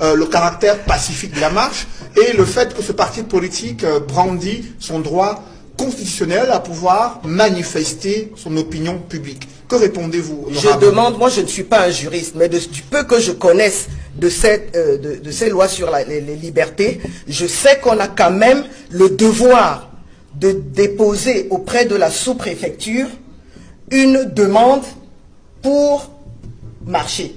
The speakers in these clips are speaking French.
le caractère pacifique de la marche et le fait que ce parti politique brandit son droit constitutionnel à pouvoir manifester son opinion publique. Que répondez-vous? Je demande, moi je ne suis pas un juriste, mais du peu que je connaisse de ces lois sur les libertés, je sais qu'on a quand même le devoir de déposer auprès de la sous-préfecture une demande pour marcher.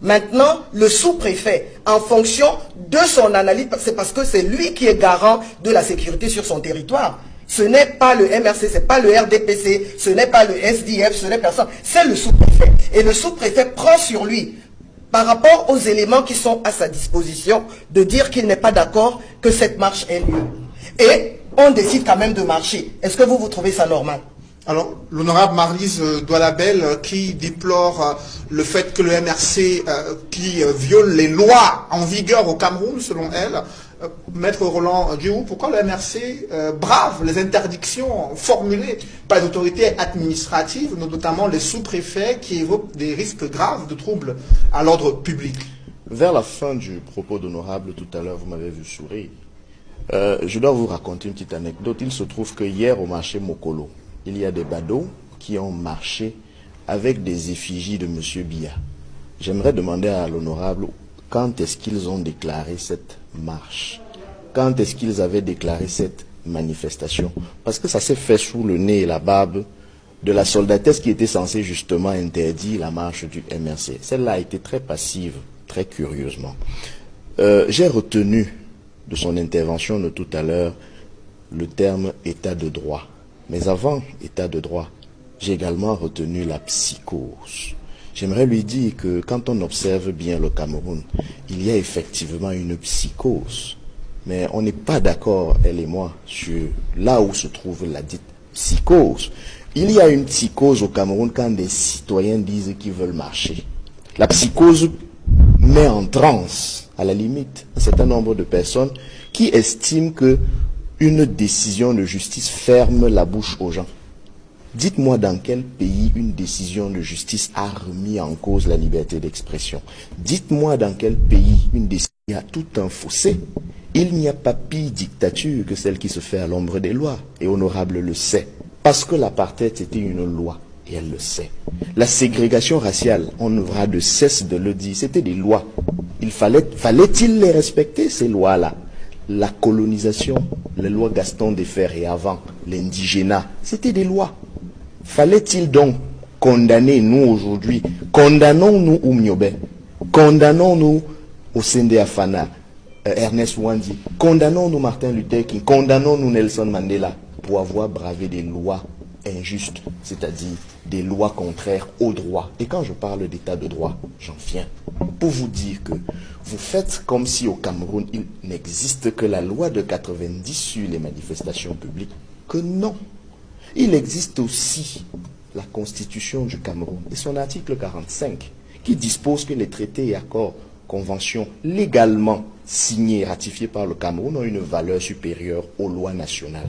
Maintenant, le sous-préfet, en fonction de son analyse, c'est parce que c'est lui qui est garant de la sécurité sur son territoire. Ce n'est pas le MRC, ce n'est pas le RDPC, ce n'est pas le SDF, ce n'est personne, c'est le sous-préfet. Et le sous-préfet prend sur lui, par rapport aux éléments qui sont à sa disposition, de dire qu'il n'est pas d'accord que cette marche ait lieu. Et on décide quand même de marcher. Est-ce que vous trouvez ça normal? Alors, l'honorable Marlise Doualabel, qui déplore le fait que le MRC qui viole les lois en vigueur au Cameroun, selon elle, Maître Roland Diou, pourquoi le MRC brave les interdictions formulées par les autorités administratives, notamment les sous-préfets, qui évoquent des risques graves de troubles à l'ordre public? Vers la fin du propos d'honorable, tout à l'heure, vous m'avez vu sourire. Je dois vous raconter une petite anecdote. Il se trouve que hier, au marché Mokolo, il y a des badauds qui ont marché avec des effigies de M. Biya. J'aimerais demander à l'honorable quand est-ce qu'ils ont déclaré cette marche, quand est-ce qu'ils avaient déclaré cette manifestation. Parce que ça s'est fait sous le nez et la barbe de la soldatesse qui était censée justement interdire la marche du MRC. Celle-là a été très passive, très curieusement. J'ai retenu de son intervention de tout à l'heure le terme état de droit. Mais avant état de droit, j'ai également retenu la psychose. J'aimerais lui dire que quand on observe bien le Cameroun, il y a effectivement une psychose. Mais on n'est pas d'accord, elle et moi, sur là où se trouve la dite psychose. Il y a une psychose au Cameroun quand des citoyens disent qu'ils veulent marcher. La psychose met en transe, à la limite, un certain nombre de personnes qui estiment que une décision de justice ferme la bouche aux gens. Dites-moi dans quel pays une décision de justice a remis en cause la liberté d'expression. Dites-moi dans quel pays une décision a tout un fossé. Il n'y a pas pire dictature que celle qui se fait à l'ombre des lois. Et Honorable le sait. Parce que l'apartheid était une loi. Et elle le sait. La ségrégation raciale, on n'aura de cesse de le dire, c'était des lois. Fallait-il les respecter, ces lois-là? La colonisation, les lois Gaston Defferre et avant, l'indigénat, c'était des lois. Fallait-il donc condamner, nous aujourd'hui, condamnons-nous Oumniobé, condamnons-nous Osende Afana, Ernest Wandi, condamnons-nous Martin Luther King, condamnons-nous Nelson Mandela pour avoir bravé des lois injustes, c'est-à-dire des lois contraires au droit. Et quand je parle d'état de droit, j'en viens pour vous dire que vous faites comme si au Cameroun, il n'existe que la loi de 90 sur les manifestations publiques, que non. Il existe aussi la Constitution du Cameroun et son article 45 qui dispose que les traités et accords, conventions légalement signés et ratifiés par le Cameroun ont une valeur supérieure aux lois nationales.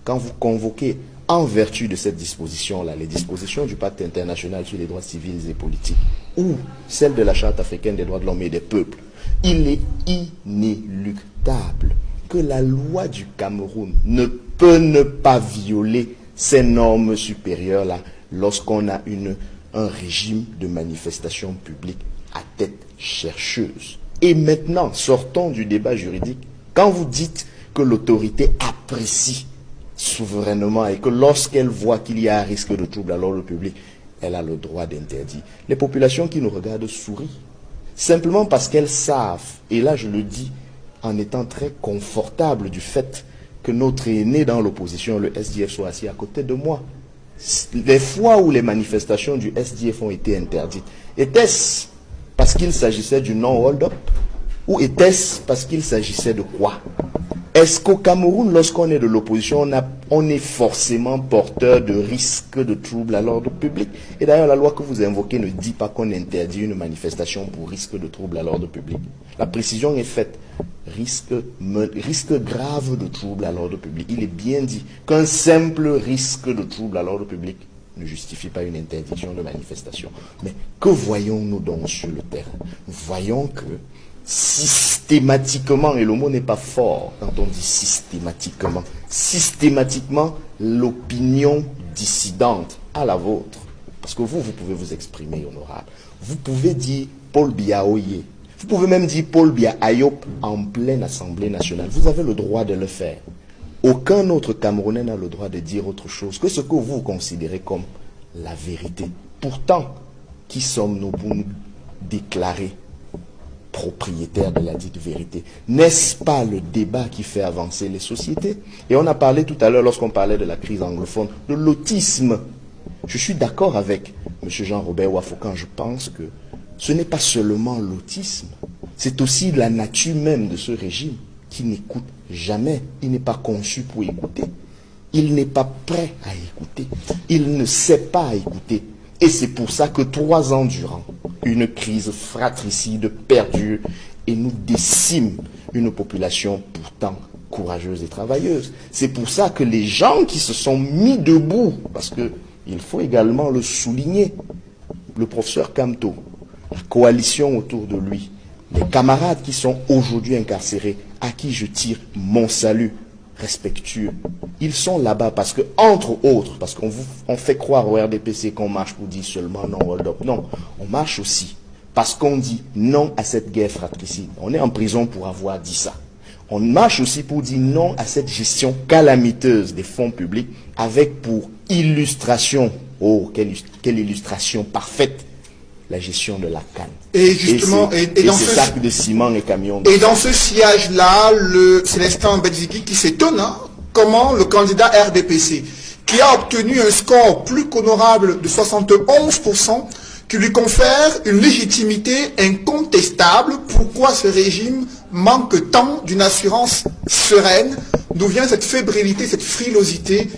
Quand vous convoquez en vertu de cette disposition-là, les dispositions du pacte international sur les droits civils et politiques ou celles de la Charte africaine des droits de l'homme et des peuples, il est inéluctable que la loi du Cameroun ne peut ne pas violer ces normes supérieures-là lorsqu'on a un régime de manifestation publique à tête chercheuse. Et maintenant, sortons du débat juridique. Quand vous dites que l'autorité apprécie souverainement et que lorsqu'elle voit qu'il y a un risque de trouble à l'ordre public, elle a le droit d'interdire. Les populations qui nous regardent sourient, simplement parce qu'elles savent, et là je le dis en étant très confortable du fait que notre aîné dans l'opposition, le SDF, soit assis à côté de moi. Les fois où les manifestations du SDF ont été interdites, était-ce parce qu'il s'agissait du non-hold-up ou était-ce parce qu'il s'agissait de quoi? Est-ce qu'au Cameroun, lorsqu'on est de l'opposition, on est forcément porteur de risques de troubles à l'ordre public? Et d'ailleurs, la loi que vous invoquez ne dit pas qu'on interdit une manifestation pour risque de troubles à l'ordre public. La précision est faite. Risque grave de troubles à l'ordre public. Il est bien dit qu'un simple risque de trouble à l'ordre public ne justifie pas une interdiction de manifestation. Mais que voyons-nous donc sur le terrain? Voyons que systématiquement, et le mot n'est pas fort quand on dit systématiquement l'opinion dissidente à la vôtre. Parce que vous pouvez vous exprimer, honorable. Vous pouvez dire Paul Biya Oye. Vous pouvez même dire Paul Biya Ayop en pleine Assemblée nationale. Vous avez le droit de le faire. Aucun autre Camerounais n'a le droit de dire autre chose que ce que vous considérez comme la vérité. Pourtant, qui sommes-nous pour nous déclarer propriétaires de la dite vérité? N'est-ce pas le débat qui fait avancer les sociétés? Et on a parlé tout à l'heure, lorsqu'on parlait de la crise anglophone, de l'autisme. Je suis d'accord avec M. Jean-Robert Wafoukan. Je pense que ce n'est pas seulement l'autisme, c'est aussi la nature même de ce régime qui n'écoute jamais. Il n'est pas conçu pour écouter. Il n'est pas prêt à écouter. Il ne sait pas écouter. Et c'est pour ça que 3 ans durant, une crise fratricide perdure et nous décime une population pourtant courageuse et travailleuse. C'est pour ça que les gens qui se sont mis debout, parce que il faut également le souligner, le professeur Kamto, la coalition autour de lui, les camarades qui sont aujourd'hui incarcérés, à qui je tire mon salut respectueux, ils sont là-bas parce que, entre autres, parce qu'on fait croire au RDPC qu'on marche pour dire seulement non, hold up. Non, on marche aussi parce qu'on dit non à cette guerre fratricide. On est en prison pour avoir dit ça. On marche aussi pour dire non à cette gestion calamiteuse des fonds publics avec pour illustration, oh, quelle illustration parfaite, la gestion de la canne. Et justement, et dans ces sacs de ciment et camions. Et dans ce sillage-là, le Célestin Bedziki qui s'étonne, hein, comment le candidat RDPC, qui a obtenu un score plus qu'honorable de 71%, qui lui confère une légitimité incontestable, pourquoi ce régime manque tant d'une assurance sereine? D'où vient cette fébrilité, cette frilosité?